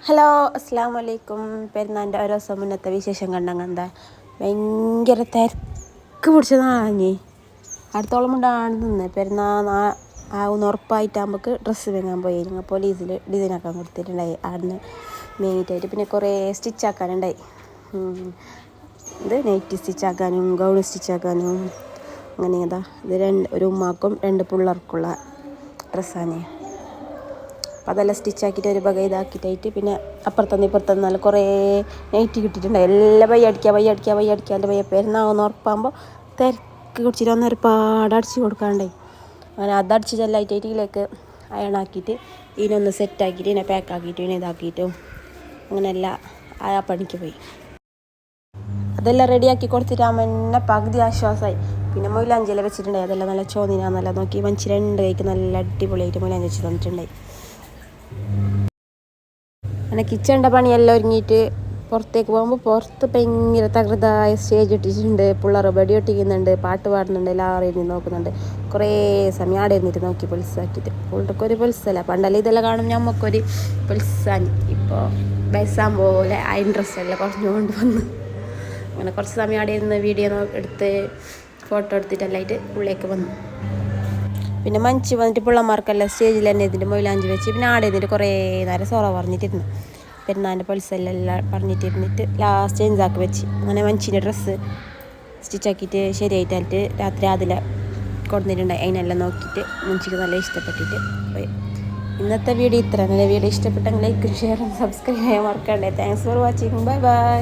Hello അസ്സാം വലൈക്കും. പെരുന്നാളിൻ്റെ ഓരോ ദിവസം മുന്നത്തെ വിശേഷം കണ്ടങ്ങ് എന്താ ഭയങ്കര തിരക്ക് പിടിച്ച നാളാങ്ങി അടുത്തോളം കൊണ്ടാണ് നിന്ന് പെരുന്നാൾ ആവുന്ന ഉറപ്പായിട്ടാകുമ്പോൾ ഡ്രസ്സ് വാങ്ങാൻ പോയി. ഞങ്ങൾ പോലീസിൽ ഡിസൈനാക്കാൻ കൊടുത്തിട്ടുണ്ടായി. അവിടുന്ന് മെയിനായിട്ട് പിന്നെ കുറേ സ്റ്റിച്ചാക്കാനുണ്ടായി. ഇത് നൈറ്റി സ്റ്റിച്ചാക്കാനും ഗൗൺ സ്റ്റിച്ചാക്കാനും അങ്ങനെ ഇതാ ഇത് ഒരു ഉമ്മാക്കും 2 പിള്ളേർക്കുള്ള ഡ്രസ്സാണ്. അപ്പോൾ അതെല്ലാം സ്റ്റിച്ചാക്കിയിട്ട് ഒരു വക ഇതാക്കിയിട്ടായിട്ട് പിന്നെ അപ്പുറത്തുനിന്ന് ഇപ്പുറത്തുനിന്ന് കുറേ നൈറ്റി കിട്ടിയിട്ടുണ്ട്. എല്ലാം വയ്യ അടിക്കുക എൻ്റെ വയ്യ പെരുന്നാവുന്ന ഉറപ്പാകുമ്പോൾ തിരക്ക് കുടിച്ചിട്ട് ഒരുപാട് അടിച്ച് കൊടുക്കാണ്ടായി. അങ്ങനെ അതടിച്ച് ചെല്ലായിട്ട് ഇതിലേക്ക് അയണാക്കിയിട്ട് ഇതിനൊന്ന് സെറ്റാക്കിയിട്ട് ഇതിനെ പാക്കാക്കിയിട്ട് ഇതിനെ ഇതാക്കിയിട്ടും അങ്ങനെയെല്ലാം ആ പണിക്ക് പോയി. അതെല്ലാം റെഡിയാക്കി കൊടുത്തിട്ടാകുമ്പോൾ എന്നെ പകുതി ആശ്വാസമായി. പിന്നെ മൊയിലാഞ്ചിയെല്ലാം വെച്ചിട്ടുണ്ടായി. അതെല്ലാം നല്ല ചോന്നിനാന്നെല്ലാം നോക്കി മനുഷ്യ 2 കൈക്ക് നല്ല അടിപൊളിയായിട്ട് മൊയിലാഞ്ചി വെച്ച് തന്നിട്ടുണ്ടായി. അങ്ങനെ കിച്ചണിൻ്റെ പണിയെല്ലാം ഒരുങ്ങിയിട്ട് പുറത്തേക്ക് പോകുമ്പോൾ പുറത്ത് ഭയങ്കര തകൃതായ സ്റ്റേജ് ഇട്ടിട്ടുണ്ട്. പിള്ളേർ വെടി ഒട്ടിക്കുന്നുണ്ട്, പാട്ട് പാടുന്നുണ്ട്, എല്ലാവരും ഇരുന്ന് നോക്കുന്നുണ്ട്. കുറേ സമയം ആടെ ഇരുന്നിട്ട് നോക്കി പൊലിസാക്കിയിട്ട് പുള്ളിക്കൊരു പൊലിസല്ല. പണ്ടല്ല ഇതെല്ലാം കാണും നമുക്കൊരു പൊലിസാനി. ഇപ്പോൾ ബസ്സാൻ പോലെ ആ ഇൻട്രസ്റ്റ് എല്ലാം കുറഞ്ഞുകൊണ്ട് വന്ന് അങ്ങനെ കുറച്ച് സമയം ആടെ ഇരുന്ന് വീഡിയോ എടുത്ത് ഫോട്ടോ എടുത്തിട്ടെല്ലാമായിട്ട് ഉള്ളിലേക്ക് വന്നു. പിന്നെ മഞ്ച് വന്നിട്ട് പിള്ളമാർക്കെല്ലാം സ്റ്റേജിൽ തന്നെ ഇതിൻ്റെ മൊയിലാഞ്ചി വെച്ച് പിന്നെ ആടെ ഇരുന്നിട്ട് കുറേ നേരം സൊറ പറഞ്ഞിട്ടിരുന്നു. പെരുന്നാളിൻ്റെ പൊലിസെല്ലാം പറഞ്ഞിട്ടിരുന്നിട്ട് ലാസ്റ്റ് ചേഞ്ചാക്കി വെച്ച് അങ്ങനെ മഞ്ചിൻ്റെ ഡ്രസ്സ് സ്റ്റിച്ചാക്കിയിട്ട് ശരിയായിട്ടായിട്ട് രാത്രി അതിലെ കൊടുത്തിട്ടുണ്ടായി. അതിനെല്ലാം നോക്കിയിട്ട് മഞ്ചിക്ക് നല്ല ഇഷ്ടപ്പെട്ടിട്ട് പോയി. ഇന്നത്തെ വീഡിയോ ഇത്ര. നല്ല വീഡിയോ ഇഷ്ടപ്പെട്ടെങ്കിൽ ലൈക്കും ഷെയറും സബ്സ്ക്രൈബ് ചെയ്യാൻ മറക്കണ്ടേ. Thanks for watching. Bye by.